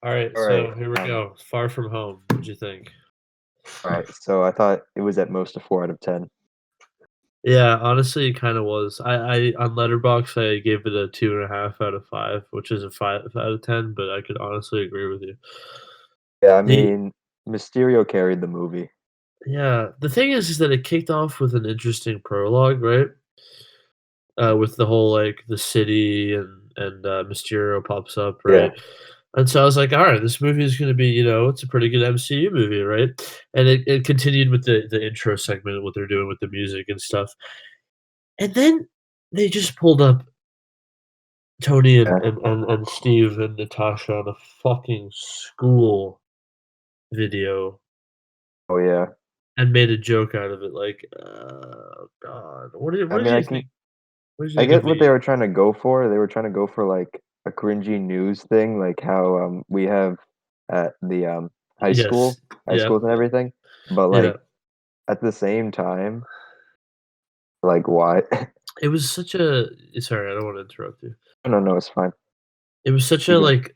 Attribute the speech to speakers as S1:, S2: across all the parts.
S1: All right,
S2: All right.
S1: so here we go. Far From Home. What'd you think?
S2: All right. So I thought it was at most a 4 out of 10.
S1: Yeah, honestly, it kind of was. I on Letterbox, I gave it a 2.5 out of 5, which is a 5 out of 10. But I could honestly agree with you.
S2: Yeah, I
S1: The
S2: mean, Mysterio carried the movie.
S1: Yeah, the thing is that it kicked off with an interesting prologue, right? With the whole like the city and Mysterio pops up, right?
S2: Yeah.
S1: And so I was like, all right, this movie is going to be, it's a pretty good MCU movie, right? And it continued with the intro segment, what they're doing with the music and stuff. And then they just pulled up Tony and,
S2: Yeah.
S1: and, and, and Steve and Natasha on a fucking school video
S2: Oh yeah.
S1: and made a joke out of it. Like, oh god,
S2: I
S1: what did
S2: mean,
S1: you think? What did you
S2: I
S1: think
S2: get
S1: of
S2: what they
S1: the?
S2: were trying to go for. They were trying to go for like a cringy news thing, like how we have at the
S1: Yes,
S2: high
S1: yeah,
S2: schools and everything. But
S1: yeah.
S2: like at the same time, like why?
S1: It was such a. Sorry, I don't want to interrupt you.
S2: No, no, it's fine.
S1: It was such
S2: You
S1: a
S2: can
S1: like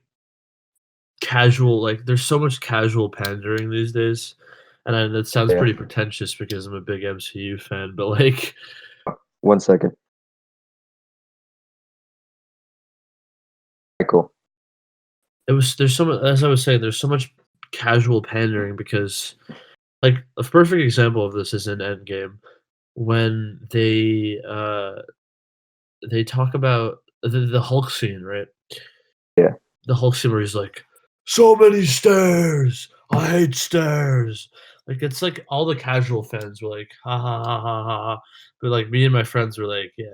S1: casual. Like, there's so much casual pandering these days, and that sounds
S2: yeah.
S1: pretty pretentious because I'm a big MCU fan. But like,
S2: 1 second. Cool.
S1: there's so much. As I was saying, there's so much casual pandering because like a perfect example of this is in Endgame when they talk about the Hulk scene, right?
S2: Yeah.
S1: The Hulk scene where he's like, "So many stairs! I hate stairs!" Like, it's like all the casual fans were like, "Ha, ha, ha, ha, ha, ha," but, like, me and my friends were like, "Yeah."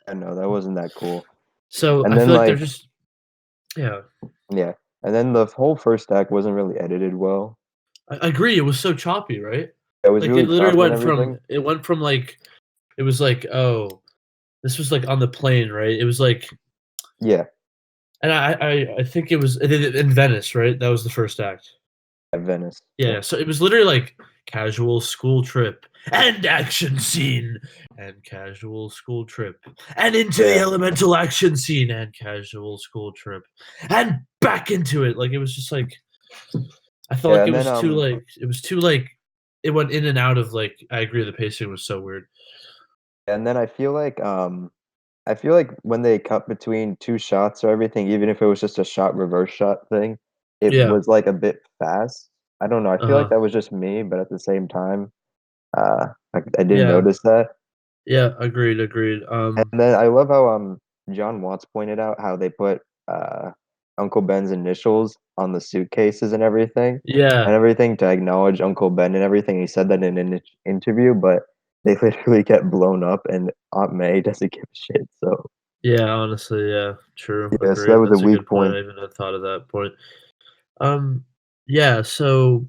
S2: I know that wasn't that cool.
S1: So,
S2: And
S1: I
S2: then
S1: feel like they're
S2: like
S1: just yeah.
S2: yeah. And then the whole first act wasn't really edited well.
S1: I agree, it was so choppy, right?
S2: It was
S1: Like,
S2: really
S1: it literally
S2: choppy and
S1: went from, like it was like, "Oh," this was, like, on the plane, right? It was like
S2: yeah,
S1: and I think it was in Venice, right? That was the first act.
S2: at Venice. Yeah.
S1: Yeah, so it was literally like casual school trip and action scene and casual school trip and into the
S2: Yeah.
S1: elemental action scene and casual school trip and back into it. Like, it was just like I felt
S2: Yeah,
S1: like
S2: and then
S1: it was too like it went in and out of like I agree the pacing was so weird.
S2: I feel like when they cut between 2 shots or everything, even if it was just a shot reverse shot thing, it
S1: Yeah.
S2: was, like, a bit fast. I don't know, I feel like
S1: Uh-huh.
S2: that was just me, but at the same time, I didn't
S1: Yeah.
S2: notice that.
S1: Yeah, agreed, agreed.
S2: And then I love how, John Watts pointed out how they put, Uncle Ben's initials on the suitcases
S1: Yeah.
S2: and everything to acknowledge Uncle Ben and everything. He said that in an interview, but they literally get blown up, and Aunt May doesn't give a shit, so
S1: Yeah, honestly, yeah. True.
S2: yeah, so that
S1: Agreed.
S2: was a
S1: That's a
S2: weak
S1: good point.
S2: point.
S1: I even had thought of that point. Um yeah, so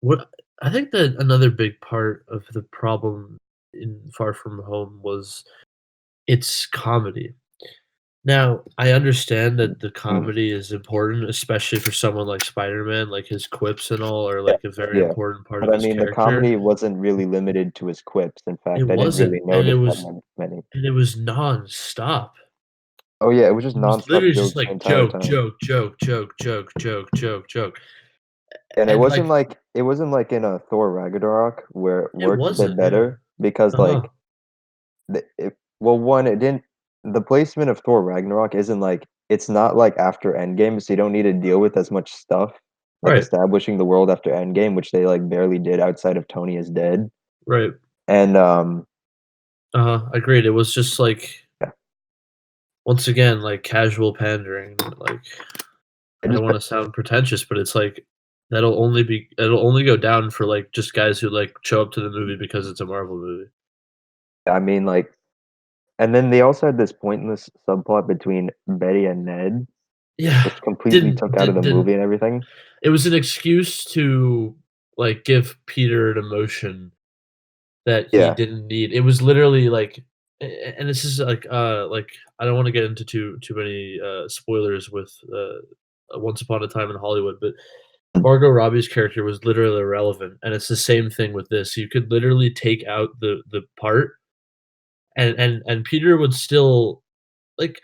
S1: what I think that another big part of the problem in Far From Home was its comedy. Now, I understand that the
S2: Mm,
S1: comedy is important, especially for someone like Spider-Man, like his quips and all are
S2: yeah,
S1: like a very
S2: yeah.
S1: important part of
S2: But I
S1: his
S2: mean, the
S1: character.
S2: comedy wasn't really limited to his quips. In
S1: It
S2: fact, I didn't
S1: wasn't,
S2: really notice that many.
S1: and it was nonstop.
S2: Oh yeah, it was just
S1: It was literally
S2: nonstop
S1: just
S2: jokes the
S1: like
S2: entire
S1: joke,
S2: time.
S1: joke, joke, joke, joke, joke, joke, joke.
S2: And
S1: And like
S2: it wasn't like in a Thor Ragnarok where it
S1: it
S2: worked a bit
S1: wasn't, yeah.
S2: better because
S1: Uh-huh.
S2: like well, one, it didn't. The placement of Thor Ragnarok isn't like it's not like after Endgame, so you don't need to deal with as much stuff like
S1: Right.
S2: establishing the world after Endgame, which they like barely did outside of Tony is dead.
S1: Right.
S2: And
S1: Uh-huh. Agreed. It was just like
S2: yeah,
S1: once again, like casual pandering. Like
S2: I
S1: I don't
S2: just
S1: want to sound pretentious, but it's like it'll only go down for like just guys who like show up to the movie because it's a Marvel movie.
S2: I mean like and then they also had this pointless subplot between Betty and Ned,
S1: Yeah.
S2: which completely
S1: Didn't
S2: took out of
S1: didn't
S2: the
S1: didn't
S2: movie and everything.
S1: it was an excuse to like give Peter an emotion that he
S2: Yeah.
S1: didn't need. It was literally like and this is like I don't want to get into too many spoilers with Once Upon a Time in Hollywood, but Margot Robbie's character was literally irrelevant, and it's the same thing with this. You could literally take out the part, and Peter would still like.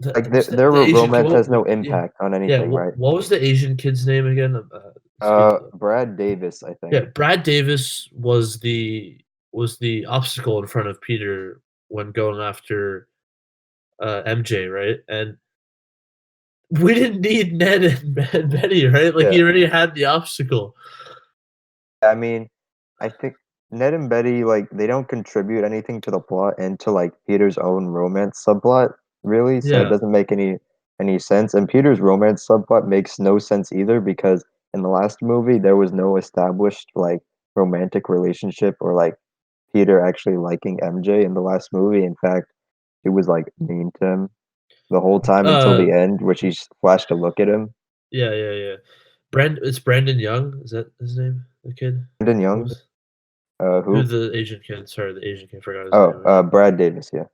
S2: Like,
S1: what's
S2: their
S1: the Asian kid?
S2: romance has no
S1: Yeah,
S2: impact on
S1: yeah.
S2: anything, right?
S1: What was the Asian kid's name again? It's people.
S2: Brad Davis, I
S1: Yeah,
S2: think.
S1: Brad Davis was the obstacle in front of Peter when going after MJ, right? And we didn't need Ned and Betty, right? Like
S2: Yeah.
S1: he already had the obstacle.
S2: I mean, I think Ned and Betty, like, they don't contribute anything to the plot and to, like, Peter's own romance subplot, really, so it
S1: Yeah,
S2: doesn't make any sense, and Peter's romance subplot makes no sense either because in the last movie, there was no established, like, romantic relationship or, like, Peter actually liking MJ in the last movie. In fact, he was, like, mean to him the whole time until
S1: uh,
S2: the end, which he flashed to look at him.
S1: yeah. It's Brandon Young. Is that his name? The kid
S2: Brandon
S1: who
S2: Young?
S1: was who
S2: Who?
S1: the Asian kid? Sorry, the Asian kid. Forgot his
S2: Oh,
S1: name again.
S2: Brad Davis, yeah.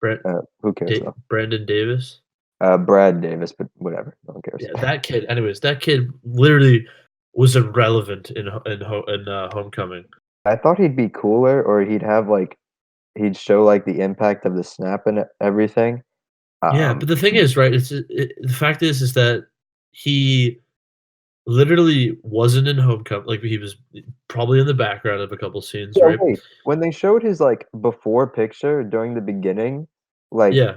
S1: Brent
S2: Who cares though?
S1: Brandon Davis.
S2: Brad Davis, but whatever, no one cares.
S1: Yeah, that kid. Anyways, that kid literally was irrelevant in Homecoming.
S2: I thought he'd be cooler or he'd have, like he'd show, like, the impact of the snap and everything.
S1: Yeah,
S2: Um,
S1: but the thing is, right? The fact is that he literally wasn't in Homecoming. Like he was probably in the background of a couple scenes,
S2: yeah,
S1: right?
S2: wait, when they showed his, like, before picture during the beginning, like,
S1: Yeah,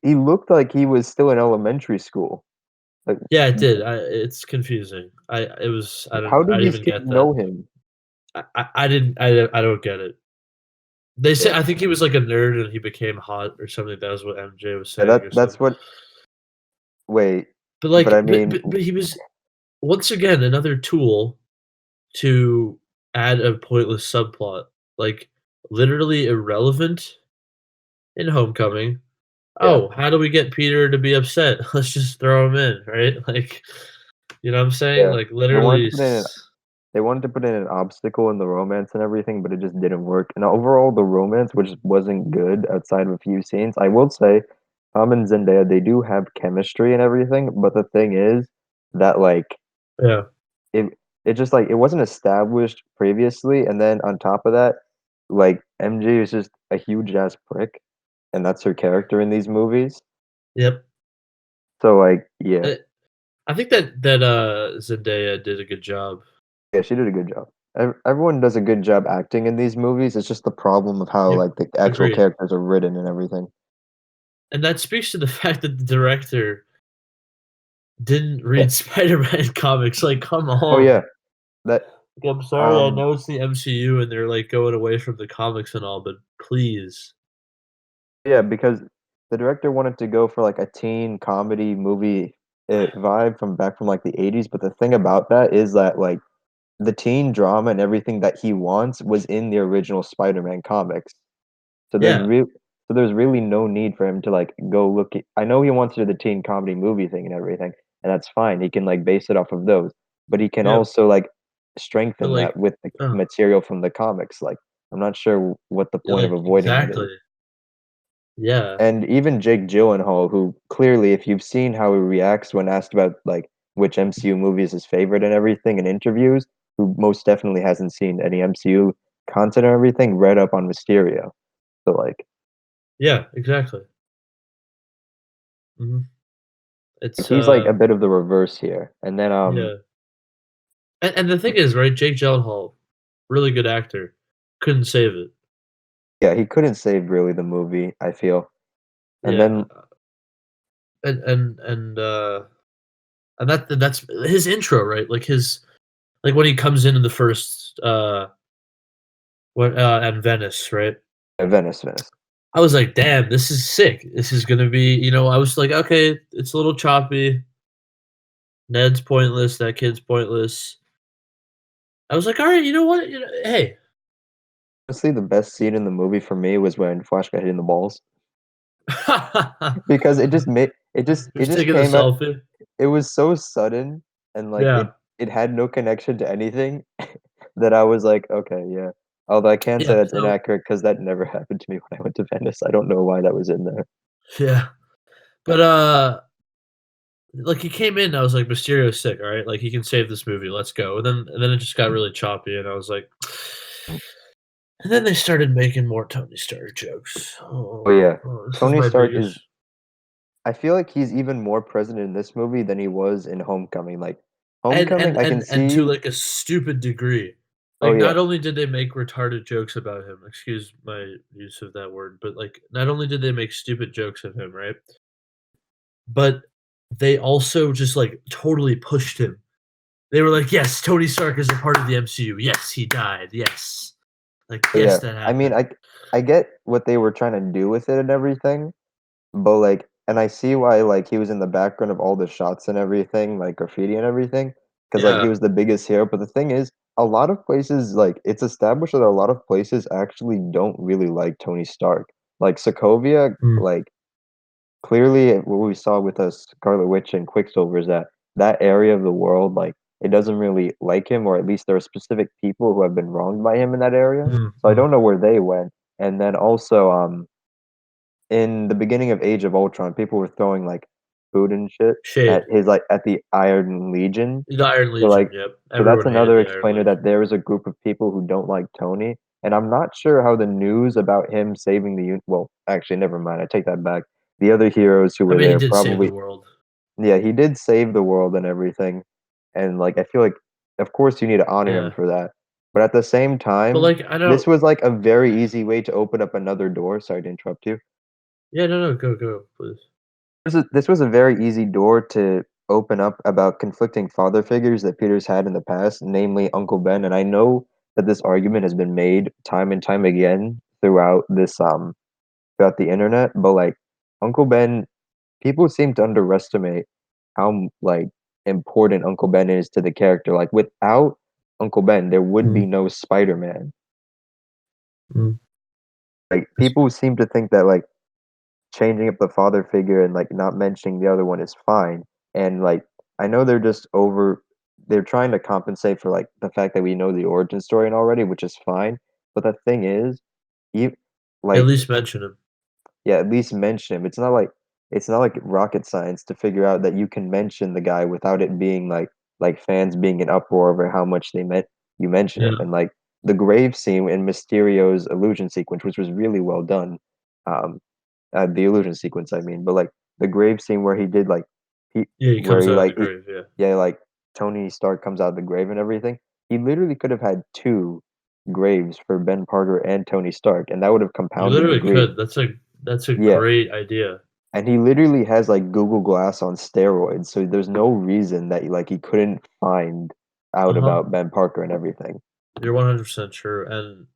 S2: he looked like he was still in elementary school. Like,
S1: yeah, it did. It's confusing.
S2: how
S1: I
S2: did
S1: didn't
S2: these
S1: even
S2: kids
S1: get that.
S2: know him?
S1: I don't get it. They say
S2: Yeah,
S1: I think he was like a nerd and he became hot or something. That was what MJ was
S2: yeah,
S1: saying or
S2: that's
S1: something.
S2: what wait,
S1: But
S2: but I
S1: like,
S2: mean,
S1: but he was once again another tool to add a pointless subplot, like literally irrelevant in Homecoming.
S2: yeah,
S1: Oh, how do we get Peter to be upset? Let's just throw him in, right? Like, you know what I'm saying?
S2: yeah.
S1: Like
S2: They wanted
S1: literally,
S2: to put in They wanted to put in an obstacle in the romance and everything, but it just didn't work. And overall, the romance, which wasn't good outside of a few scenes, I will say, Tom and Zendaya, they do have chemistry and everything. But the thing is that, like,
S1: yeah,
S2: it it just like it wasn't established previously, and then on top of that, like MJ is just a huge ass prick, and that's her character in these movies.
S1: yep.
S2: So like, yeah,
S1: Uh, I think Zendaya did a good job.
S2: yeah, she did a good job. Everyone does a good job acting in these movies. It's just the problem of how
S1: Yep,
S2: like the actual
S1: agreed.
S2: characters are written and everything.
S1: And that speaks to the fact that the director didn't
S2: Yeah.
S1: read Spider-Man comics. Like, come
S2: Oh
S1: on.
S2: yeah. That
S1: Like, I'm sorry. I
S2: um
S1: know it's the MCU and they're like going away from the comics and all, but please.
S2: yeah, because the director wanted to go for like a teen comedy movie vibe from back from like the 80s, but the thing about that is that like the teen drama and everything that he wants was in the original Spider-Man comics. So
S1: Yeah,
S2: there's really no need for him to like go look at I know he wants to do the teen comedy movie thing and everything, and that's fine. He can like base it off of those, but he can
S1: yeah.
S2: also like
S1: But
S2: strengthen that
S1: like,
S2: with the
S1: uh,
S2: material from the comics. Like I'm not sure what the point of
S1: like
S2: avoiding that is.
S1: exactly. Yeah.
S2: And even Jake Gyllenhaal, who clearly, if you've seen how he reacts when asked about like which MCU movie is his favorite and everything in interviews, who most definitely hasn't seen any MCU content or everything, read up on Mysterio. So like
S1: Yeah, exactly. Mhm. It's,
S2: he's like a bit of the reverse here. And then
S1: yeah. And the thing is, right, Jake Gyllenhaal, really good actor, couldn't save it.
S2: yeah, he couldn't save really the movie, I feel. And
S1: Yeah,
S2: then
S1: and and and, uh, that's his intro, right? Like, like, when he comes in the first, at Venice, right?
S2: Venice.
S1: I was like, "Damn, this is sick. This is gonna be" I was like, "Okay, it's a little choppy. Ned's pointless, that kid's pointless." I was like, "Alright, you know what? Hey."
S2: Honestly, the best scene in the movie for me was when Flash got hit in the balls. Because it just made it
S1: Just
S2: just
S1: taking the
S2: came out
S1: selfie.
S2: it was so sudden and like
S1: Yeah.
S2: it had no connection to anything that I was like, okay, yeah. Although I can say
S1: Yeah,
S2: that's
S1: so
S2: inaccurate because that never happened to me when I went to Venice. I don't know why that was in there.
S1: yeah. But, like, he came in, I was like, "Mysterio's sick, alright? Like, he can save this movie, let's go." And then it just got really choppy, and I was like and then they started making more Tony Stark jokes.
S2: Oh yeah,
S1: This is
S2: Tony
S1: my
S2: Stark is
S1: biggest
S2: I feel like he's even more present in this movie than he was in Homecoming. Like,
S1: And
S2: Homecoming,
S1: and
S2: I can
S1: and and to,
S2: see.
S1: like, a stupid degree.
S2: Oh
S1: Like,
S2: yeah,
S1: not only did they make retarded jokes about him, excuse my use of that word, but, like, not only did they make stupid jokes of him, right? But they also just, like, totally pushed him. They were like, "Yes, Tony Stark is a part of the MCU. Yes, he died. Yes." Like, "Yes,
S2: yeah.
S1: that
S2: I mean,
S1: happened."
S2: I get what they were trying to do with it and everything, but like, and I see why like he was in the background of all the shots and everything, like graffiti and everything, because like he
S1: Yeah.
S2: was the biggest hero. But the thing is, a lot of places like it's established that a lot of places actually don't really like Tony Stark. Like Sokovia,
S1: Mm,
S2: like clearly what we saw with a Scarlet Witch and Quicksilver is that that area of the world, like it doesn't really like him, or at least there are specific people who have been wronged by him in that area. So I
S1: mm.
S2: don't know where they went. And then also, in the beginning of Age of Ultron, people were throwing like food and shit
S1: Shade.
S2: at his like at the Iron Legion.
S1: The Iron
S2: So
S1: Legion,
S2: like,
S1: yep.
S2: so that's
S1: Everyone hated
S2: another
S1: the Iron
S2: explainer that
S1: Legion.
S2: there is a group of people who don't like Tony. And I'm not sure how the news about him saving well, actually, never mind. I take that back. The other heroes who
S1: I
S2: were
S1: mean, he
S2: there
S1: did save the
S2: probably,
S1: world.
S2: yeah, he did save the world and everything. And like, I feel like, of course, you need to honor him
S1: Yeah.
S2: for that. But at the same
S1: But,
S2: time,
S1: like, I
S2: this
S1: don't
S2: was like a very easy way to open up another door. Sorry to interrupt you.
S1: yeah, no, no, go, please.
S2: This was a very easy door to open up about conflicting father figures that Peter's had in the past, namely Uncle Ben. And I know that this argument has been made time and time again throughout the internet, but like Uncle Ben, people seem to underestimate how like important Uncle Ben is to the character. Like without Uncle Ben, there would
S1: Mm,
S2: be no Spider-Man.
S1: mm.
S2: Like people seem to think that like changing up the father figure and like not mentioning the other one is fine. And like I know they're trying to compensate for like the fact that we know the origin story and already, which is fine. But the thing is, you
S1: At
S2: like
S1: least mention him.
S2: yeah, at least mention him. It's not like rocket science to figure out that you can mention the guy without it being like fans being in uproar over how much they meant you mention him.
S1: Yeah.
S2: And like the grave scene in Mysterio's illusion sequence, which was really well done. Um, the illusion sequence, I mean, but like the grave scene where he did like he
S1: Yeah, he
S2: where
S1: comes
S2: he
S1: out of the
S2: like
S1: grave, yeah.
S2: yeah, like Tony Stark comes out of the grave and everything. He literally could have had two graves for Ben Parker and Tony Stark, and that would have
S1: You
S2: compounded the
S1: literally
S2: grief.
S1: could. That's a
S2: Yeah,
S1: great idea.
S2: and he literally has like Google Glass on steroids, so there's no reason that like he couldn't find out
S1: Uh-huh.
S2: about Ben Parker and everything.
S1: You're 100% true, and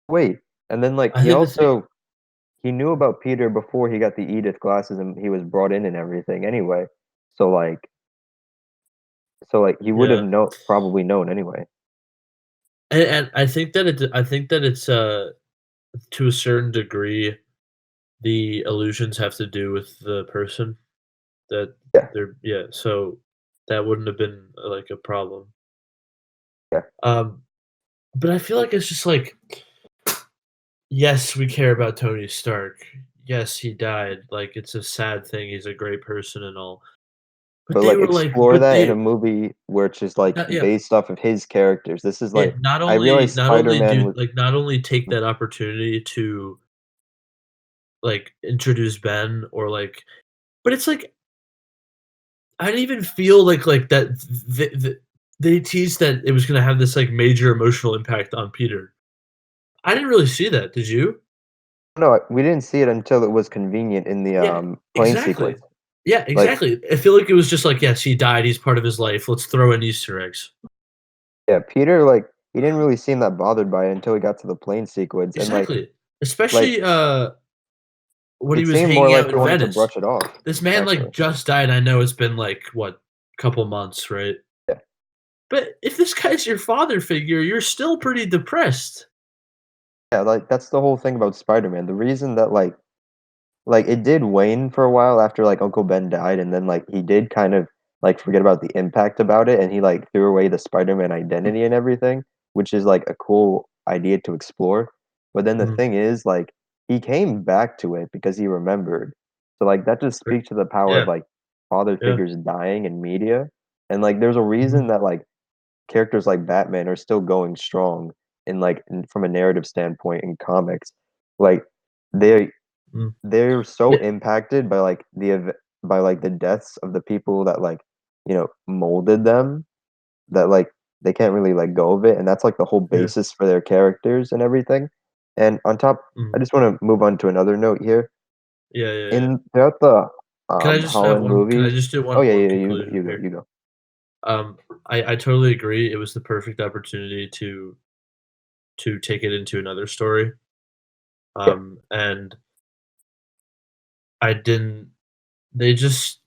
S2: Wait, and then like
S1: I think the thing
S2: he knew about Peter before he got the Edith glasses and he was brought in and everything anyway. So like he would have
S1: yeah.
S2: probably known anyway.
S1: And I think that it's, to a certain degree, the illusions have to do with the person that
S2: Yeah,
S1: they're yeah, so that wouldn't have been, like, a problem.
S2: yeah.
S1: Um, but I feel like it's just like, yes, we care about Tony Stark. Yes, he died. Like, it's a sad thing. He's a great person and all. But
S2: But
S1: they
S2: like
S1: were like,
S2: explore
S1: but
S2: that in
S1: they
S2: a movie where it's just like
S1: yeah,
S2: based off of his characters. This is
S1: yeah.
S2: like I realized Spider-Man was
S1: Not only take that opportunity to like introduce Ben or like, but it's like I didn't even feel like that. They teased that it was gonna have this like major emotional impact on Peter. I didn't really see that. Did you?
S2: no, we didn't see it until it was convenient in the
S1: Yeah,
S2: plane
S1: exactly.
S2: sequence.
S1: Yeah,
S2: Like
S1: exactly. I feel like it was just like, yes, he died. He's part of his life. Let's throw in Easter eggs.
S2: yeah, Peter like he didn't really seem that bothered by it until he got to the plane sequence and
S1: Exactly.
S2: like
S1: Especially when he
S2: it
S1: was
S2: seemed more
S1: hanging out
S2: like he
S1: in
S2: wanted to
S1: Venice.
S2: brush it off,
S1: This man
S2: actually.
S1: like just died. I know it's been like what couple months, right?
S2: Yeah.
S1: But if this guy's your father figure, you're still pretty depressed.
S2: Yeah, like that's the whole thing about Spider-Man. The reason that like, it did wane for a while after, like, Uncle Ben died, and then, like, he did kind of, like, forget about the impact about it, and he, like, threw away the Spider-Man identity and everything, which is, like, a cool idea to explore. But then the
S1: Mm,
S2: thing is, like, he came back to it because he remembered. So, like, that just
S1: right.
S2: speaks to the power of,
S1: Yeah,
S2: like, father
S1: yeah.
S2: figures dying in media. And, like, there's a
S1: Mhm.
S2: reason that, like, characters like Batman are still going strong from a narrative standpoint in comics. Like, they
S1: Mm,
S2: they're so
S1: yeah,
S2: impacted by, like, by, like, the deaths of the people that, like, molded them that, like, they can't really let go of it, and that's, like, the whole
S1: yeah,
S2: basis for their characters and everything. And on top I
S1: mhm.
S2: just wanna move on to another note here.
S1: Yeah, yeah, yeah.
S2: In throughout the,
S1: Can I just have
S2: Holland
S1: one can I
S2: movies.
S1: just do
S2: Oh, yeah,
S1: one
S2: yeah, you
S1: conclusion
S2: you go,
S1: here?
S2: you go.
S1: I totally agree, it was the perfect opportunity to take it into another story,
S2: Yeah,
S1: and I didn't they just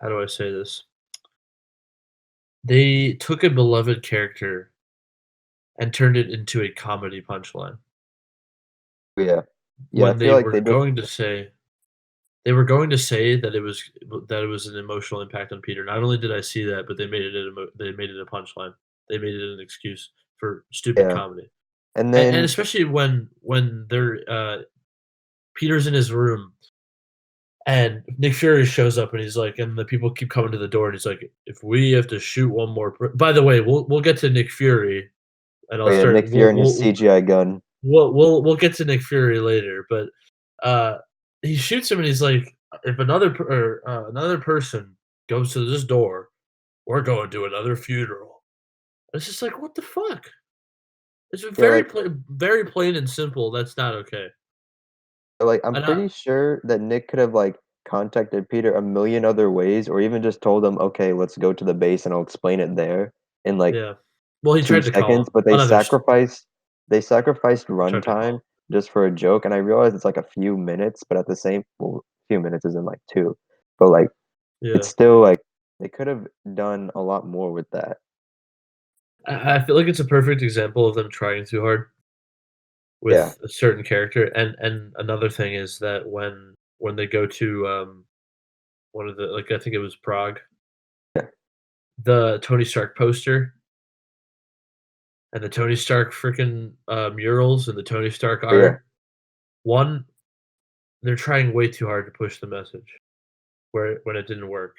S1: how do I say this? They took a beloved character and turned it into a comedy punchline
S2: yeah. Yeah, I
S1: when
S2: feel like they do.
S1: they were going to say that it was an emotional impact on Peter. Not only did I see that, but they made it a punchline. They made it an excuse for stupid
S2: Yeah,
S1: comedy.
S2: and
S1: And
S2: then
S1: especially when they're, Peter's in his room and Nick Fury shows up and he's like and the people keep coming to the door and he's like, "If we have to shoot one more by the way, we'll get to Nick Fury and
S2: oh,
S1: I'll
S2: yeah, Nick
S1: start
S2: Fury and his CGI gun.
S1: we'll get to Nick Fury later, but, uh, he shoots him and he's like, "If another person goes to this door, we're going to another funeral." It's just like, "What the fuck?" It's a
S2: Yeah, like
S1: very plain and simple, that's not okay.
S2: I'm
S1: And I
S2: pretty sure that Nick could have, like, contacted Peter a million other ways or even just told him, "Okay, let's go to the base and I'll explain it there," in, like,
S1: yeah. Well, he
S2: 2
S1: tried to call
S2: seconds,
S1: him.
S2: but they sacrificed
S1: Tried to call
S2: runtime
S1: him.
S2: just for a joke, and I realize it's, like, a few minutes, but at the same few minutes isn't, like, 2, but, like, it's
S1: Yeah.
S2: still, like, they could have done a lot more with that.
S1: I feel like it's a perfect example of them trying too hard
S2: Yeah,
S1: with a certain character, and another thing is that when they go to, one of the like, I think it was Prague,
S2: yeah,
S1: the Tony Stark poster and the Tony Stark freaking, murals and the Tony Stark
S2: yeah.
S1: art. 1, they're trying way too hard to push the message where when it didn't work.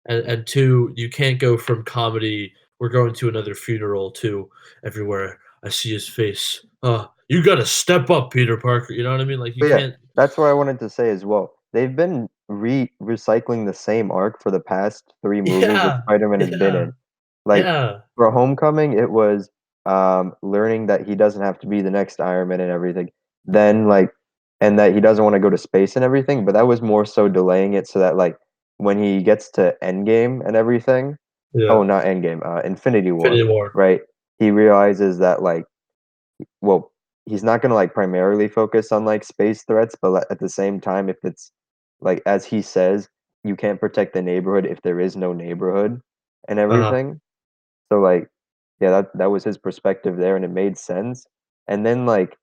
S1: And 2, you can't go from comedy, "We're going to another funeral," to "Everywhere I see his face. You gotta step up, Peter Parker." You know what I mean? Like, you
S2: But yeah,
S1: can't
S2: that's what I wanted to say as well. They've been recycling the same arc for the past 3 movies that
S1: Yeah,
S2: Spider-Man has been
S1: yeah,
S2: in. Like,
S1: yeah,
S2: for Homecoming, it was, learning that he doesn't have to be the next Iron Man and everything. Then, like and that he doesn't wanna go to space and everything, but that was more so delaying it so that, like, when he gets to Endgame and everything
S1: yeah.
S2: oh, not Endgame, Infinity War,
S1: Infinity War.
S2: right? He realizes that, like well, he's not gonna, like, primarily focus on, like, space threats, but, at the same time, if it's like, as he says, you can't protect the neighborhood if there is no neighborhood and
S1: Uh-huh.
S2: everything. So, like, yeah, that was his perspective there, and it made sense. And then, like,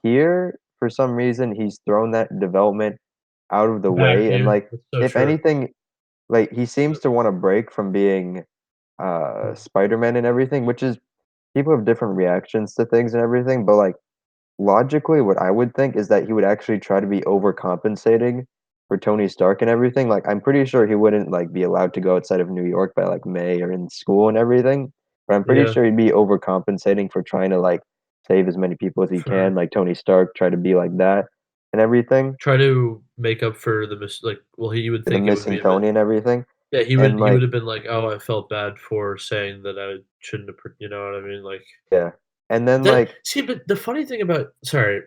S2: here, for some reason, he's thrown that development out of the
S1: Back
S2: way, and,
S1: you.
S2: like,
S1: That's so
S2: if
S1: true.
S2: anything, like, he seems to wanna break from being,
S1: Mm,
S2: Spider-Man and everything, which is people have different reactions to things and everything, but, like, logically, what I would think is that he would actually try to be overcompensating for Tony Stark and everything, like, I'm pretty sure he wouldn't, like, be allowed to go outside of New York by, like, May or in school and everything, but I'm pretty
S1: yeah,
S2: sure he'd be overcompensating for trying to, like, save as many people as he
S1: for
S2: can, like Tony Stark tried to be like that and everything,
S1: try to make up for the like, well, he would
S2: the
S1: think it would
S2: missing
S1: be a bit
S2: Tony and everything,
S1: yeah,
S2: and,
S1: he would
S2: like
S1: have been like, "Oh, I felt bad for saying that I shouldn't have," you know what I mean? Like,
S2: yeah, and then,
S1: that
S2: like
S1: see, but the funny thing about sorry,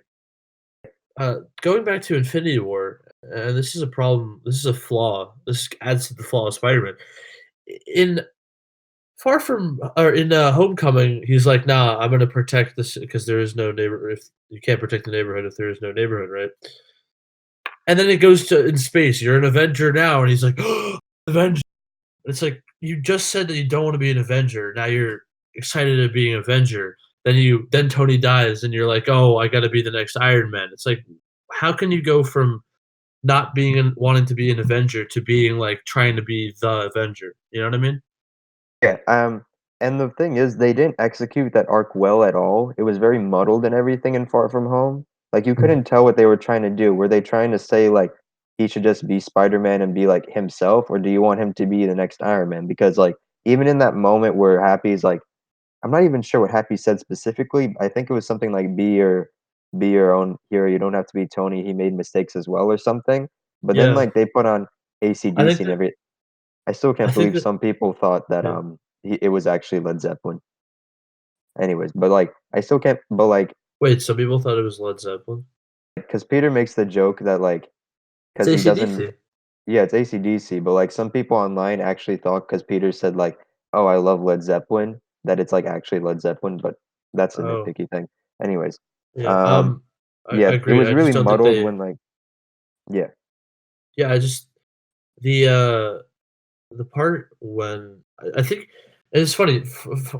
S1: going back to Infinity War, and this is a problem, this is a flaw, this adds to the flaw of Spider-Man. In Far From or in, Homecoming, he's like, "Nah, I'm gonna protect this because there is no neighbor if you can't protect the neighborhood if there is no neighborhood," right? And then it goes to in space, "You're an Avenger now," and he's like, "Avenger." It's like, you just said that you don't wanna be an Avenger, now you're excited at being an Avenger, then Tony dies, and you're like, "Oh, I gotta be the next Iron Man." It's like, how can you go from not being an wanting to be an Avenger to being, like, trying to be the Avenger, you know what I mean?
S2: yeah, and the thing is they didn't execute that arc well at all. It was very muddled and everything in Far From Home. Like, you
S1: Mhm.
S2: couldn't tell what they were trying to do. Were they trying to say, like, he should just be Spider-Man and be, like, himself, or do you want him to be the next Iron Man? Because, like, even in that moment where Happy's like I'm not even sure what Happy said specifically. I think it was something like, "Be your" be your own hero. You don't have to be Tony. He made mistakes as well or something. But then
S1: Yeah.
S2: like they put on
S1: I think
S2: AC/DC and
S1: that
S2: every I still
S1: I
S2: can't
S1: think
S2: believe
S1: that
S2: some people thought that
S1: yeah.
S2: it was actually Led Zeppelin. Anyways, but like I still can't but like
S1: Wait, some people thought it was Led Zeppelin?
S2: because Peter makes the joke that like
S1: It's
S2: because he doesn't
S1: AC/DC.
S2: yeah, it's AC/DC, but like some people online actually thought because Peter said like, "Oh, I love Led Zeppelin," that it's like actually Led Zeppelin, but that's a
S1: Oh,
S2: nitpicky thing. Anyways,
S1: yeah,
S2: um,
S1: I
S2: yeah, it
S1: agree,
S2: was
S1: I
S2: really
S1: just don't think
S2: muddled
S1: they
S2: when like yeah,
S1: yeah, I just the part when I think it's funny,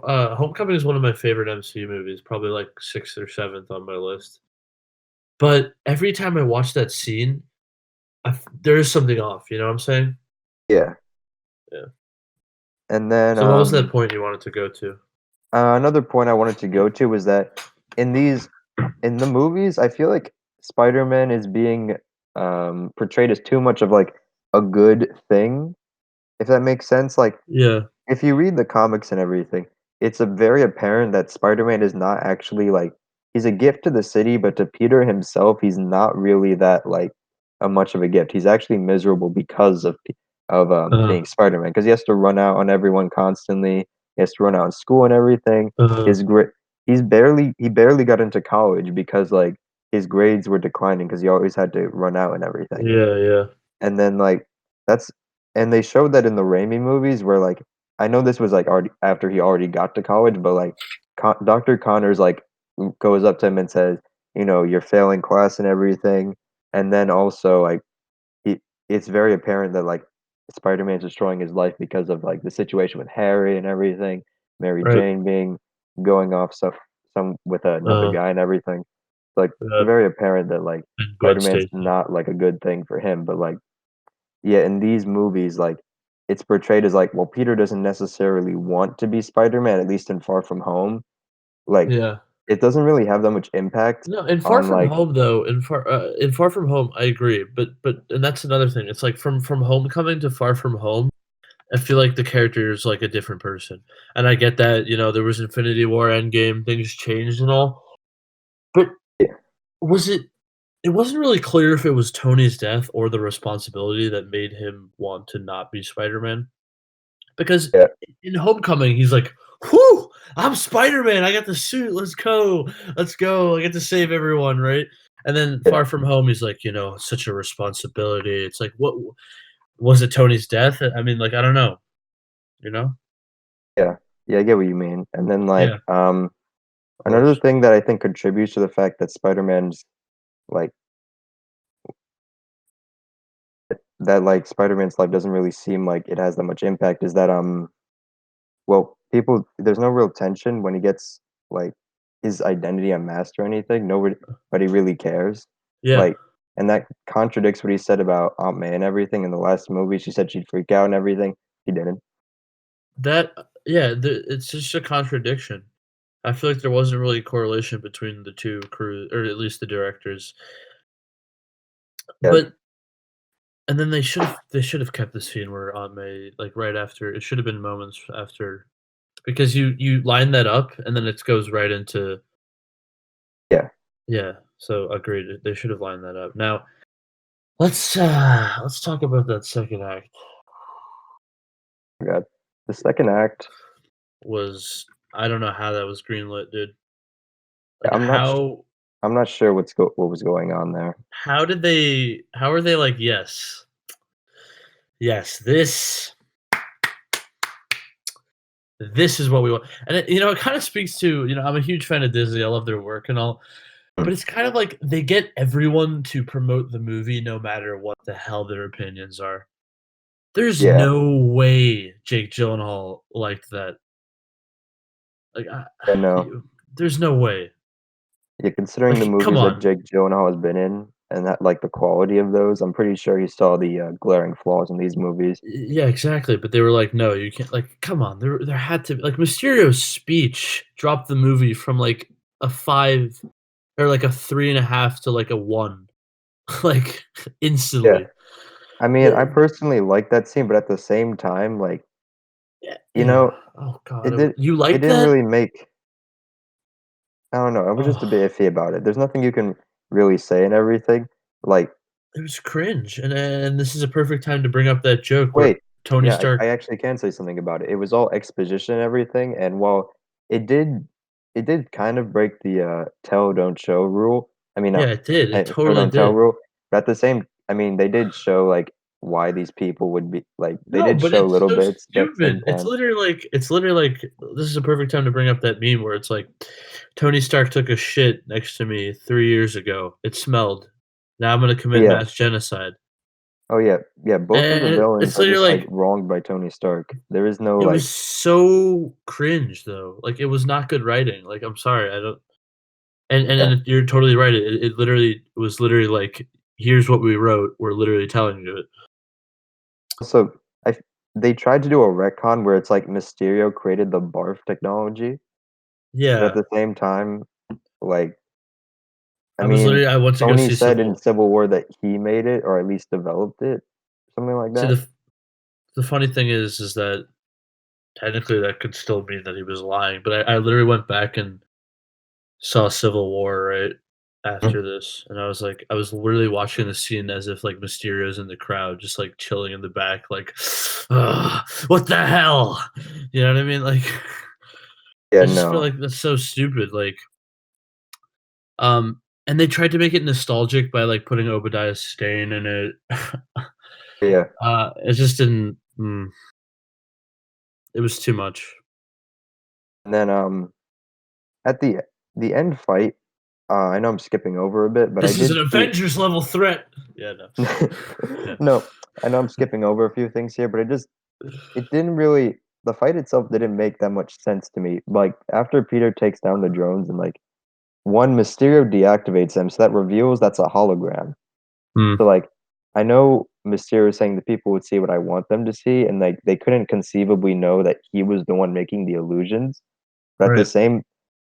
S1: Homecoming is one of my favorite MCU movies, probably, like, 6th or 7th on my list, but every time I watch that scene, there is something off, you know what I'm saying?
S2: yeah,
S1: Yeah.
S2: and then,
S1: So what was that point you wanted to go to?
S2: another point I wanted to go to was that in these in the movies, I feel like Spider-Man is being, portrayed as too much of, like, a good thing, if that makes sense, like,
S1: Yeah.
S2: if you read the comics and everything, it's a very apparent that Spider-Man is not actually, like he's a gift to the city, but to Peter himself, he's not really that, like, a much of a gift. He's actually miserable because
S1: Uh-huh,
S2: being Spider-Man, because he has to run out on everyone constantly, he has to run out in school and everything.
S1: uh-huh.
S2: His gra he barely got into college because, like, his grades were declining because he always had to run out and everything.
S1: Yeah, yeah.
S2: And then, like, that's and they showed that in the Raimi movies where, like I know this was, like, already after he already got to college, but, like, Doctor Connors, like, goes up to him and says, "You're failing class and everything." And then also, like, he it's very apparent that, like, Spider-Man's destroying his life because of, like, the situation with Harry and everything, Mary
S1: Right.
S2: Jane going off some with another
S1: Uh-huh.
S2: guy and everything. Like, it's
S1: Yeah,
S2: very apparent that, like,
S1: and Gwen
S2: Spider-Man's
S1: Stacy.
S2: not, like, a good thing for him, but, like yeah, in these movies, like, it's portrayed as like, well, Peter doesn't necessarily want to be Spider-Man, at least in Far From Home. Like,
S1: Yeah.
S2: it doesn't really have that much impact
S1: No, in Far
S2: on,
S1: From
S2: like
S1: Home, though, in Far From Home, I agree, but and that's another thing, it's like from Homecoming to Far From Home, I feel like the character is, like, a different person, and I get that, there was Infinity War, Endgame, things changed and all, but
S2: yeah,
S1: was it wasn't really clear if it was Tony's death or the responsibility that made him want to not be Spider-Man. Because
S2: yeah,
S1: in Homecoming, he's like, "Whoo! I'm Spider-Man. I got the suit. Let's go. Let's go. I get to save everyone." Right? And then
S2: yeah,
S1: Far From Home, he's like, it's such a responsibility. It's like, what was it? Tony's death? I mean, like, I don't know. You know?
S2: yeah. Yeah, I get what you mean, and then,
S1: Yeah,
S2: like,
S1: of
S2: another
S1: course.
S2: thing that I think contributes to the fact that like Spider-Man's life doesn't really seem like it has that much impact is that, well, people there's no real tension when he gets, like, his identity unmasked or anything, nobody really cares,
S1: Yeah,
S2: like and that contradicts what he said about Aunt May and everything in the last movie, she said she'd freak out and everything, he didn't.
S1: that. Yeah, it's just a contradiction. I feel like there wasn't really a correlation between the two crews, or at least the directors.
S2: Yeah,
S1: But and then they should have kept the scene where Aunt May, like, right after, it should have been moments after, because you line that up and then it goes right into,
S2: yeah,
S1: yeah, so agreed, they should have lined that up. Now, let's talk about that second act.
S2: I forgot. The second act,
S1: Was I don't know how that was greenlit, dude. Like,
S2: I'm not sh I'm not sure what was going on there.
S1: how are they like, "Yes, yes, this is what we want," and it kinda speaks to, I'm a huge fan of Disney, I love their work and all.
S2: Mm,
S1: But it's kind of like they get everyone to promote the movie no matter what the hell their opinions are. There's
S2: yeah,
S1: no way Jake Gyllenhaal liked that. Like,
S2: I know.
S1: there's no way.
S2: Yeah, considering the
S1: Like, come
S2: movies that
S1: on.
S2: Jake Gyllenhaal has been in and that like, the quality of those, I'm pretty sure he saw the, glaring flaws in these movies.
S1: Yeah, exactly. But they were like, no, you can't. Like, come on. There had to be, like, Mysterio's speech dropped the movie from like a 5 or like a 3.5 to like a 1, like,
S2: Yeah.
S1: instantly.
S2: I mean, I
S1: The,
S2: personally like that scene, but at the same time, like,
S1: yeah,
S2: you
S1: yeah.
S2: know,
S1: Oh God.
S2: it did
S1: You
S2: it
S1: like
S2: didn't
S1: that?
S2: really make I don't know, I was just a
S1: Oh,
S2: bit iffy about it. There's nothing you can really say and everything. Like,
S1: it was cringe, and this is a perfect time to bring up that joke where
S2: wait,
S1: Tony
S2: yeah, I
S1: Stark.
S2: actually can say something about it. It was all exposition and everything, and while it did it did kind of break the, tell, don't show rule. I mean,
S1: Yeah, it did, it
S2: show,
S1: totally
S2: don't tell
S1: did.
S2: rule, but at the same I mean, they did show, like, why these people would be like, they
S1: No,
S2: did
S1: but
S2: show
S1: it's
S2: little
S1: so
S2: bits, but at the same
S1: stupid.
S2: time
S1: It's literally like this is a perfect time to bring up that meme where it's like, "Tony Stark took a shit next to me 3 years ago. It smelled. Now I'm gonna commit
S2: yeah.
S1: mass genocide."
S2: Oh, yeah, yeah, both of the
S1: And
S2: villains
S1: it's
S2: are just,
S1: literally
S2: like,
S1: like
S2: wronged by Tony Stark. There is no,
S1: it
S2: like
S1: was so cringe though. Like, it was not good writing. Like, I'm sorry, I don't
S2: yeah.
S1: and you're totally right. It literally was literally like, "Here's what we wrote. We're literally telling you it."
S2: Also, I f they tried to do a retcon where it's like Mysterio created the barf technology, but at
S1: Yeah.
S2: the same time, like, I
S1: I
S2: mean,
S1: went to go
S2: Tony
S1: see
S2: said in
S1: Civil.
S2: Civil War that he made it or at least developed it, something like
S1: See,
S2: that.
S1: the funny thing is that technically that could still mean that he was lying, but I literally went back and saw Civil War right
S2: Mm.
S1: after this, and I was literally watching the scene as if like Mysterio's in the crowd, just like chilling in the back, like, "Ugh, what the hell?" You know what I mean? Like,
S2: Yeah,
S1: I just feel
S2: no.
S1: like that's so stupid. And they tried to make it nostalgic by like putting Obadiah Stane in it.
S2: Yeah,
S1: It just didn't. It was too much.
S2: and then, at the end fight, I know I'm skipping over a bit, but I
S1: This is
S2: did
S1: an
S2: see
S1: Avengers level threat. Yeah, no, yeah.
S2: No, I know I'm skipping over a few things here, but it didn't really the fight itself didn't make that much sense to me. Like, after Peter takes down the drones and, like, one, Mysterio deactivates them, so that reveals that's a hologram.
S1: Mm,
S2: So, like, I know Mysterio is saying the people would see what I want them to see, and, like, they couldn't conceivably know that he was the one making the illusions, but
S1: right,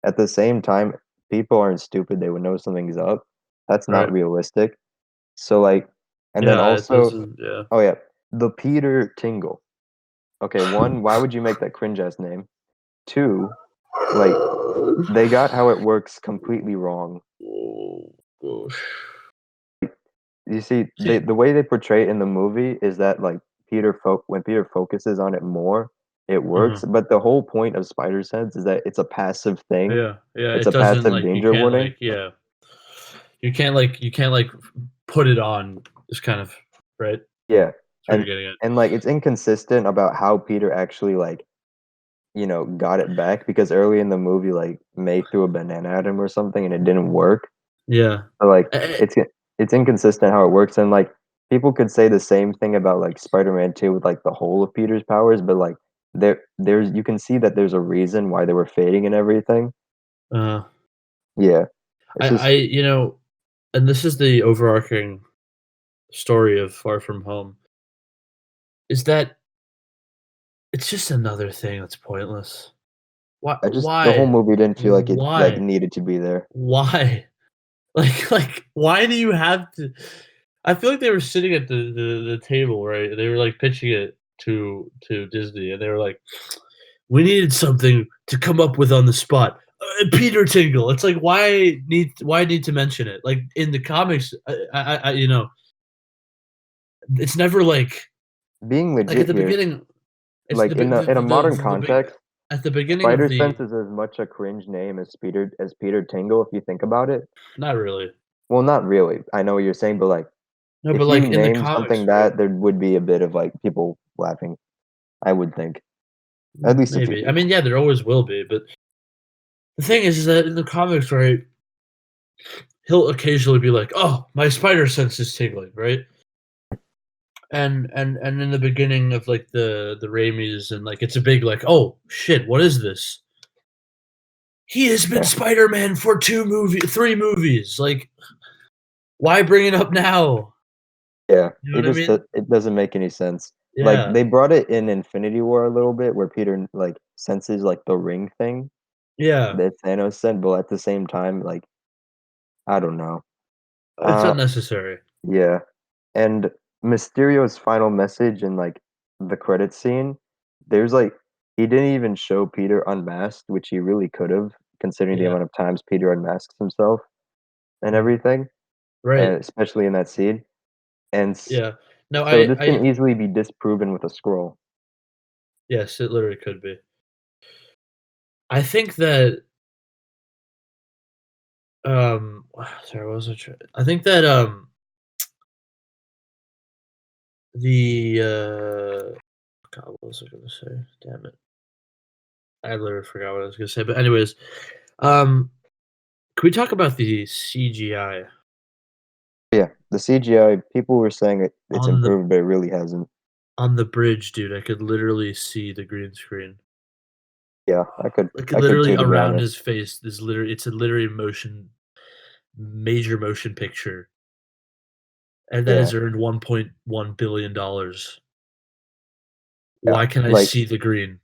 S2: at the same time, people aren't stupid, they would know something's up. That's not
S1: right.
S2: realistic. So, like and then
S1: Yeah, it
S2: also
S1: doesn't. Yeah.
S2: oh, yeah, the Peter Tingle. Okay, 1, why would you make that cringe ass name? 2, like, they got how it works completely wrong.
S1: Oh gosh.
S2: You see,
S1: See,
S2: the way they portray it in the movie is that, like, when Peter focuses on it more, it
S1: uh-huh.
S2: works, but the whole point of spider sense is that it's a passive thing.
S1: Yeah, yeah.
S2: It's
S1: It
S2: a
S1: doesn't
S2: passive
S1: like you
S2: danger
S1: can't
S2: warning.
S1: like yeah. You can't like put it on. Is kind of right.
S2: Yeah,
S1: That's what you're
S2: and
S1: getting at.
S2: like, it's inconsistent about how Peter actually, like, got it back because early in the movie, like, May threw a banana at him or something, and it didn't work.
S1: Yeah.
S2: So, like,
S1: Eh,
S2: it's it's inconsistent how it works, and, like, people could say the same thing about, like, Spider-Man 2 with, like, the whole of Peter's powers, but, like, there's you can see that there's a reason why they were fading and everything.
S1: uh,
S2: Yeah. It's just
S1: you know, and this is the overarching story of Far From Home. Is that it's just another thing that's pointless. Why?
S2: I just the whole
S1: Why?
S2: movie didn't feel like it, like,
S1: Why?
S2: needed to be there.
S1: Why? Why do you have to I feel like they were sitting at the table, right? They were, like, pitching it to Disney, and they were like, "We needed something to come up with on the spot. Peter Tingle." It's like, why need to mention it? Like, in the comics, it's never
S2: Being
S1: like, at
S2: legit
S1: the
S2: here,
S1: beginning, it's
S2: like, in a modern
S1: the big
S2: context,
S1: at the beginning of
S2: Spider
S1: the
S2: Sense is as much a cringe name as Peter Tingle if you think about it.
S1: not really.
S2: Well, not really. I know what you're saying, but, like,
S1: No, but,
S2: if you
S1: like, in the
S2: name
S1: comics,
S2: something
S1: right?
S2: that, there would be a bit of, like, people laughing, I would think. At least a few
S1: Maybe. I mean,
S2: people.
S1: yeah, there always will be, but the thing is that in the comics, right, he'll occasionally be like, "Oh, my spider sense is tingling," right? And in the beginning of like the Raimis and like it's a big like, "Oh shit, what is this?" He has been
S2: Yeah,
S1: Spider-Man for 3 movies. Like, why bring it up now?
S2: yeah.
S1: You know what I mean?
S2: It doesn't make any sense. Like,
S1: Yeah.
S2: they brought it in Infinity War a little bit where Peter, like, senses, like, the ring thing
S1: Yeah.
S2: that Thanos said, but at the same time, like, I don't know.
S1: It's
S2: Uh,
S1: unnecessary.
S2: yeah. And Mysterio's final message in, like, the credit scene, there's, like he didn't even show Peter unmasked, which he really could've, considering the
S1: Yeah,
S2: amount of times Peter unmasks himself and
S1: mhm,
S2: everything,
S1: right,
S2: and especially in that scene. And
S1: yeah. No,
S2: so this
S1: I
S2: can easily be disproven with a scroll.
S1: yes, it literally could be. I think that, sorry, what was I trying I think that, the, God, what was I gonna say? Damn it. I literally forgot what I was gonna say, but anyways, um, can we talk about the CGI
S2: Yeah, the CGI, people were saying it's
S1: on the
S2: improved, but it really hasn't.
S1: bridge, dude? I could literally see the green screen.
S2: Yeah,
S1: Like,
S2: I could
S1: literally
S2: too, to be
S1: around
S2: honest.
S1: his face, there's literally it's a literally major motion picture, and that
S2: Yeah,
S1: has earned $1.1 billion.
S2: yeah,
S1: Why can't I
S2: like,
S1: see the green?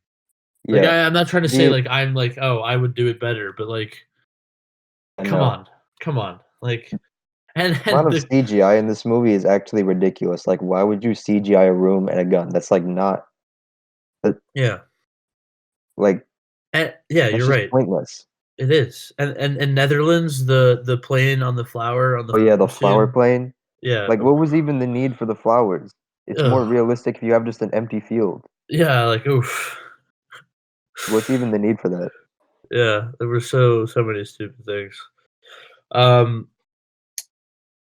S1: Like,
S2: yeah,
S1: I'm not trying to say,
S2: the
S1: like, I'm like, "Oh, I would do it better," but, like,
S2: I
S1: come
S2: know.
S1: on, come on, like, and
S2: The amount
S1: and
S2: of
S1: the
S2: CGI in this movie is actually ridiculous. Like, why would you CGI a room and a gun? That's like not that
S1: yeah,
S2: like
S1: and yeah,
S2: that's
S1: you're
S2: just
S1: right.
S2: pointless.
S1: It is, and Netherlands, the plane on the flower on the
S2: Oh yeah, the
S1: flower
S2: flower
S1: scene,
S2: plane.
S1: yeah,
S2: Like, what was even the need for the flowers? It's more
S1: ugh,
S2: realistic if you have just an empty field.
S1: yeah, like, oof.
S2: What's even the need for that?
S1: Yeah, there were so many stupid things.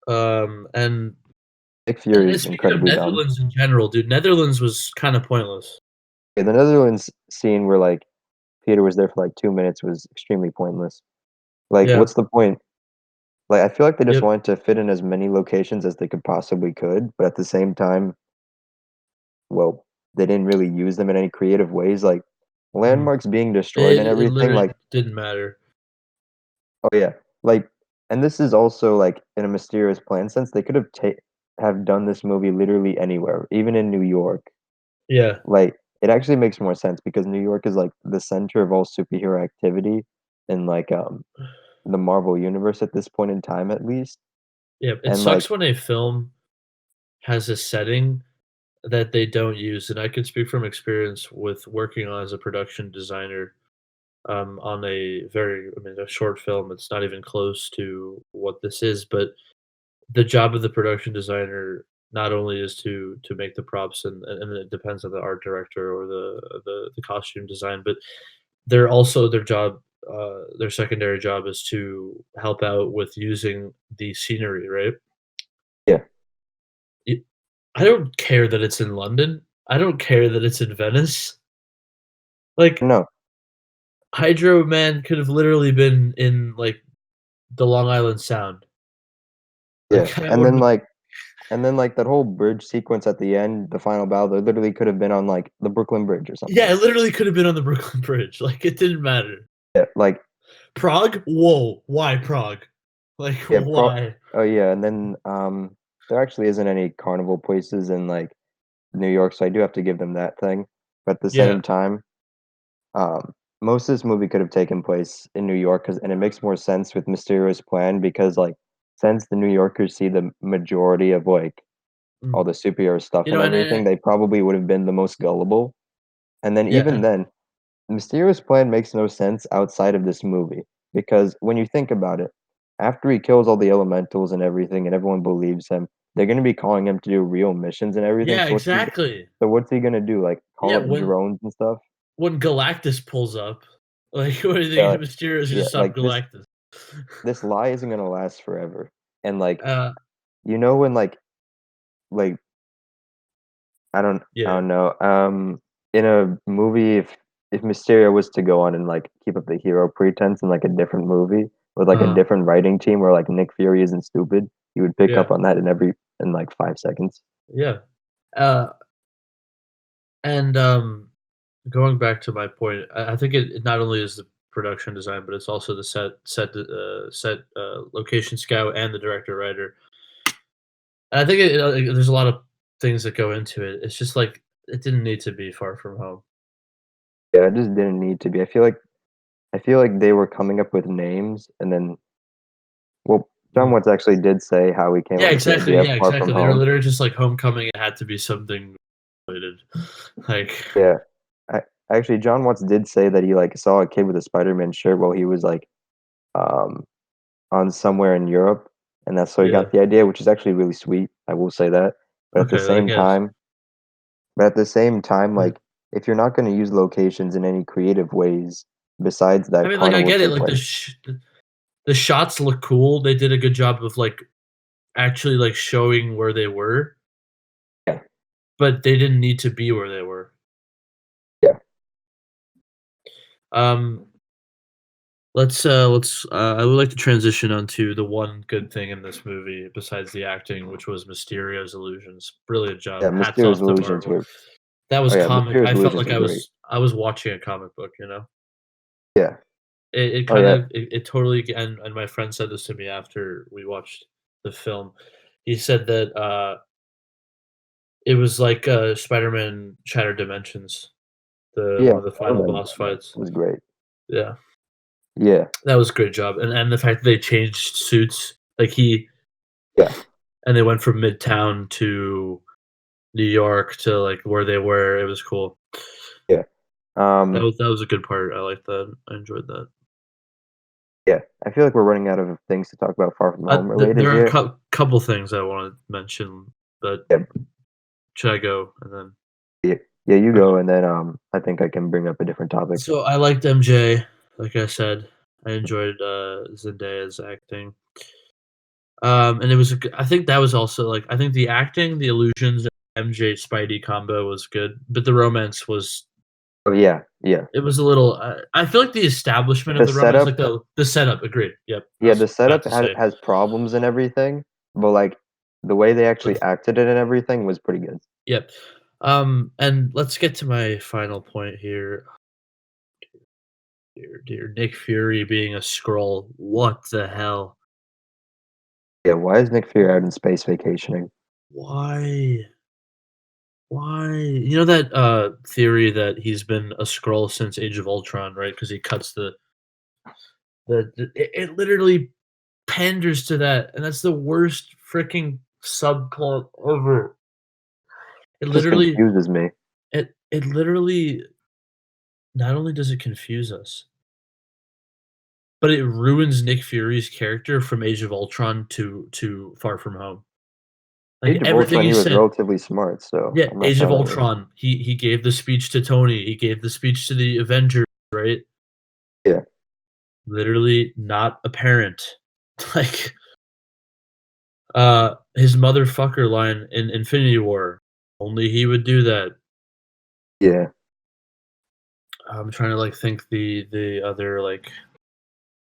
S1: Um, and
S2: Nick Fury is
S1: speaking of
S2: incredibly dumb.
S1: Netherlands in general, dude, Netherlands was kinda pointless.
S2: Yeah, the Netherlands scene where like Peter was there for like 2 minutes was extremely pointless. Like,
S1: Yeah,
S2: what's the point? Like, I feel like they just
S1: yep,
S2: wanted to fit in as many locations as they could possibly could, but at the same time, well, they didn't really use them in any creative ways. Like,
S1: mhm.
S2: landmarks being destroyed and
S1: It
S2: everything,
S1: literally
S2: like,
S1: didn't matter.
S2: oh yeah, like, and this is also like in a mysterious plan sense. They could have done this movie literally anywhere, even in New York.
S1: Yeah,
S2: Like, it actually makes more sense because New York is like the center of all superhero activity in like the Marvel universe at this point in time, at least.
S1: yeah, it
S2: And like,
S1: sucks when a film has a setting that they don't use, and I can speak from experience with working on as a production designer, on I mean, a short film. It's not even close to what this is, but the job of the production designer not only is to make the props, and it depends on the art director or the costume design, but they're also their secondary job is to help out with using the scenery, right?
S2: yeah,
S1: Y I don't care that it's in London. I don't care that it's in Venice. Like,
S2: no,
S1: Hydro Man could have literally been in, like, the Long Island Sound.
S2: yeah,
S1: Like, I wouldn't
S2: and then like that whole bridge sequence at the end, the final battle, they literally could have been on like the Brooklyn Bridge or
S1: yeah,
S2: something.
S1: it literally could have been on the Brooklyn Bridge. Like, it didn't matter.
S2: Yeah, like
S1: Prague? Whoa, why Prague? Like,
S2: yeah,
S1: why?
S2: oh yeah, and then there actually isn't any carnival places in like New York, so I do have to give them that thing. But at the
S1: Yeah,
S2: same time, um, most of this movie could have taken place in New York, and it makes more sense with Mysterious Plan because, like, since the New Yorkers see the majority of like all
S1: mm.
S2: the superhero stuff
S1: You
S2: and
S1: know, and
S2: everything, they probably would have been the most gullible. And then
S1: yeah,
S2: even then, Mysterious Plan makes no sense outside of this movie because when you think about it, after he kills all the elementals and everything, and everyone believes him, they're going to be calling him to do real missions and everything.
S1: yeah, exactly.
S2: So what's he gonna do? Like call
S1: Yeah,
S2: up drones and stuff?
S1: when Galactus pulls up, like, what do you
S2: Yeah,
S1: think Mysterio is gonna
S2: yeah.
S1: stop
S2: Like
S1: Galactus?
S2: this lie isn't gonna last forever. And like
S1: Uh,
S2: when like I
S1: yeah,
S2: don't know. In a movie, if Mysterio was to go on and like keep up the hero pretense in like a different movie with like a
S1: uh,
S2: different writing team where like Nick Fury isn't stupid, you would pick
S1: yeah,
S2: up on that in like 5 seconds.
S1: yeah. Uh, and, going back to my point, I think it not only is the production design, but it's also the location scout and the director writer. And I think there's a lot of things that go into it. It's just like it didn't need to be Far From Home.
S2: Yeah, it just didn't need to be. I feel like they were coming up with names and then well, John
S1: Mm.
S2: Watts actually did say how he came
S1: Yeah,
S2: up with the
S1: exactly.
S2: idea of
S1: Yeah,
S2: Far From
S1: exactly. They were
S2: Home.
S1: literally just like Homecoming. It had to be something related. Like,
S2: Yeah. I actually, John Watts did say that he, like, saw a kid with a Spider-Man shirt while he was, like, um, on somewhere in Europe, and that's how he
S1: Yeah.
S2: got the idea, which is actually really sweet, I will say that. But at the
S1: Okay, I
S2: same
S1: guess.
S2: time but at the same time,
S1: Yeah.
S2: like, if you're not gonna use locations in any creative ways besides
S1: I
S2: that
S1: mean, like, I
S2: carnival
S1: get it, like,
S2: sequence.
S1: the shots look cool, they did a good job of, like, actually, like, showing where they were,
S2: Yeah,
S1: but they didn't need to be where they were.
S2: yeah,
S1: Um, I would like to transition onto the one good thing in this movie besides the acting, which was Mysterio's illusions. Brilliant
S2: yeah,
S1: job. Hats
S2: Mysterio's
S1: off to
S2: illusions
S1: Marvel.
S2: were
S1: That was
S2: oh, yeah,
S1: comic.
S2: Mysterio's
S1: I felt
S2: illusions
S1: like
S2: were great.
S1: I was watching a comic book, you know?
S2: Yeah.
S1: It
S2: Oh,
S1: kind
S2: yeah.
S1: of it totally and my friend said this to me after we watched the film. He said that, it was like, Spider-Man Shattered Dimensions, the
S2: Yeah,
S1: one of the
S2: I love
S1: final
S2: that
S1: boss
S2: movie.
S1: fights.
S2: It was great.
S1: Yeah,
S2: Yeah,
S1: that was a great job, and the fact that they changed suits, like,
S2: yeah,
S1: and they went from Midtown to New York to, like, where they were, it was cool.
S2: yeah. Um,
S1: That was a good part, I liked that, I enjoyed that.
S2: yeah, I feel like we're running out of things to talk about Far From Home related
S1: There are a
S2: here.
S1: couple things I wanna mention, but
S2: Yeah,
S1: should I go? And then
S2: yeah, yeah, you
S1: okay.
S2: go, and then, I think I can bring up a different topic.
S1: So, I liked MJ, like I said. I enjoyed, Zendaya's acting. And it was a g I think that was also, like I think the acting, the illusions, MJ Spidey combo was good, but the romance was
S2: Oh, yeah, yeah.
S1: it was a little I feel like the establishment of
S2: The
S1: the romance, like
S2: setup
S1: the setup, agreed, yep, I
S2: yeah,
S1: was
S2: the
S1: about
S2: setup
S1: to say.
S2: has problems and everything, but, like, the way they
S1: But
S2: actually acted it and everything was pretty good.
S1: yep. And let's get to my final point here. Dear Nick Fury being a Skrull, what the hell?
S2: Yeah, why is Nick Fury out in space vacationing?
S1: Why? Why? You know that, theory that he's been a Skrull since Age of Ultron, right? Because he cuts the it literally panders to that, and that's the worst freaking subplot ever. It
S2: Just
S1: literally
S2: confuses me.
S1: it literally not only does it confuse us, but it ruins Nick Fury's character from Age of Ultron to Far From Home. Like,
S2: Age of
S1: everything
S2: Ultron,
S1: he
S2: he was
S1: said
S2: relatively smart, so
S1: yeah,
S2: I'm not
S1: Age of
S2: kinda that worried.
S1: Ultron, he gave the speech to Tony, he gave the speech to the Avengers, right?
S2: Yeah,
S1: Literally not apparent. Like, his motherfucker line in Infinity War, only he would do that.
S2: yeah.
S1: I'm trying to, like, think the other, like,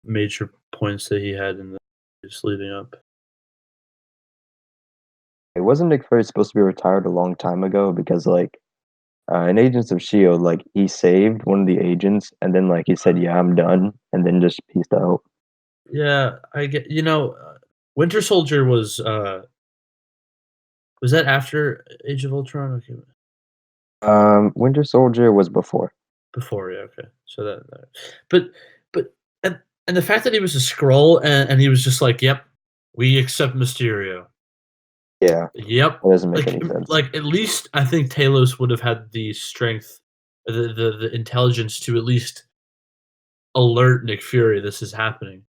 S1: major points that he had in the just leading up.
S2: It wasn't Nick Fury supposed to be retired a long time ago because, like, in Agents of S.H.I.E.L.D., like, he saved one of the agents, and then, like, he said, "Yeah, I'm done," and then just peaced out.
S1: Yeah, I get Winter Soldier was that after Age of Ultron? Okay,
S2: Winter Soldier was before.
S1: before, yeah, okay. So that but but and and the fact that he was a Skrull and he was just like, "Yep, we accept Mysterio."
S2: Yeah,
S1: Yep.
S2: that doesn't make any sense.
S1: At least I think Talos would have had the strength, the intelligence to at least alert Nick Fury this is happening.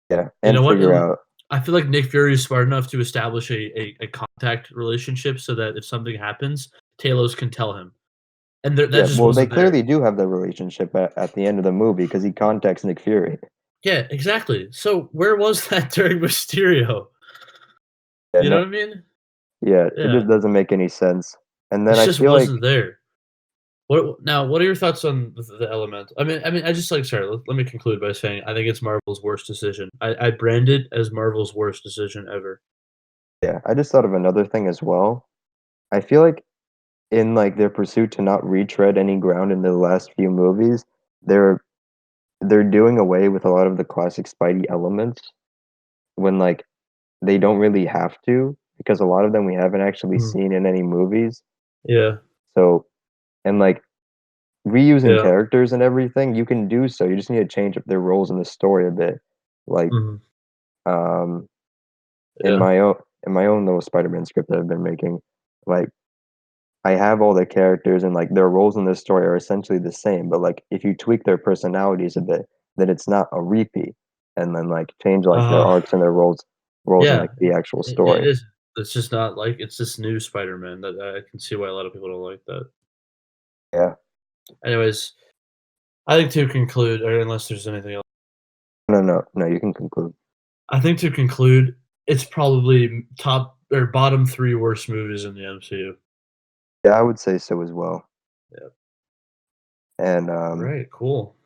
S2: Yeah,
S1: You
S2: and
S1: know what?
S2: figure out
S1: I feel like Nick Fury is smart enough to establish a contact relationship so that if something happens, Talos can tell him. And that
S2: yeah,
S1: just
S2: well, they
S1: wasn't there.
S2: clearly do have that relationship at the end of the movie because he contacts Nick Fury.
S1: Yeah, exactly. So where was that during Mysterio?
S2: Yeah,
S1: You know
S2: no
S1: what I mean?
S2: yeah, it
S1: Yeah.
S2: just doesn't make any sense. And
S1: It
S2: then I
S1: just
S2: feel like
S1: wasn't there. What are your thoughts on the element? I just like sorry, let me conclude by saying I think it's Marvel's worst decision. I brand it as Marvel's worst decision ever.
S2: yeah, I just thought of another thing as well. I feel like in, like, their pursuit to not retread any ground in the last few movies, they're they're doing away with a lot of the classic Spidey elements when, like, they don't really have to because a lot of them we haven't actually
S1: Mhm.
S2: seen in any movies.
S1: Yeah,
S2: So and, like, reusing
S1: yeah,
S2: characters and everything, you can do so, you just need to change up their roles in the story a bit. Like,
S1: mhm,
S2: um, in
S1: yeah,
S2: my own little Spider-Man script that I've been making, like, I have all the characters and, like, their roles in this story are essentially the same, but, like, if you tweak their personalities a bit, then it's not a repeat, and then, like, change, like, their
S1: Uh,
S2: arcs and their roles in,
S1: yeah,
S2: like, the actual
S1: it
S2: story.
S1: is. It's just not like it's this new Spider-Man that I can see why a lot of people don't like that.
S2: Yeah.
S1: Anyways, I think to conclude, or unless there's anything else,
S2: No, no, no, you can conclude.
S1: I think to conclude, it's probably top or bottom 3 worst movies in the MCU.
S2: Yeah, I would say so as well,
S1: Yeah.
S2: and,
S1: Alright, cool.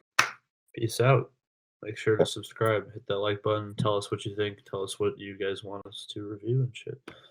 S1: Peace out. Make sure to
S2: yeah.
S1: subscribe, hit that like button, tell us what you think, tell us what you guys want us to review and shit.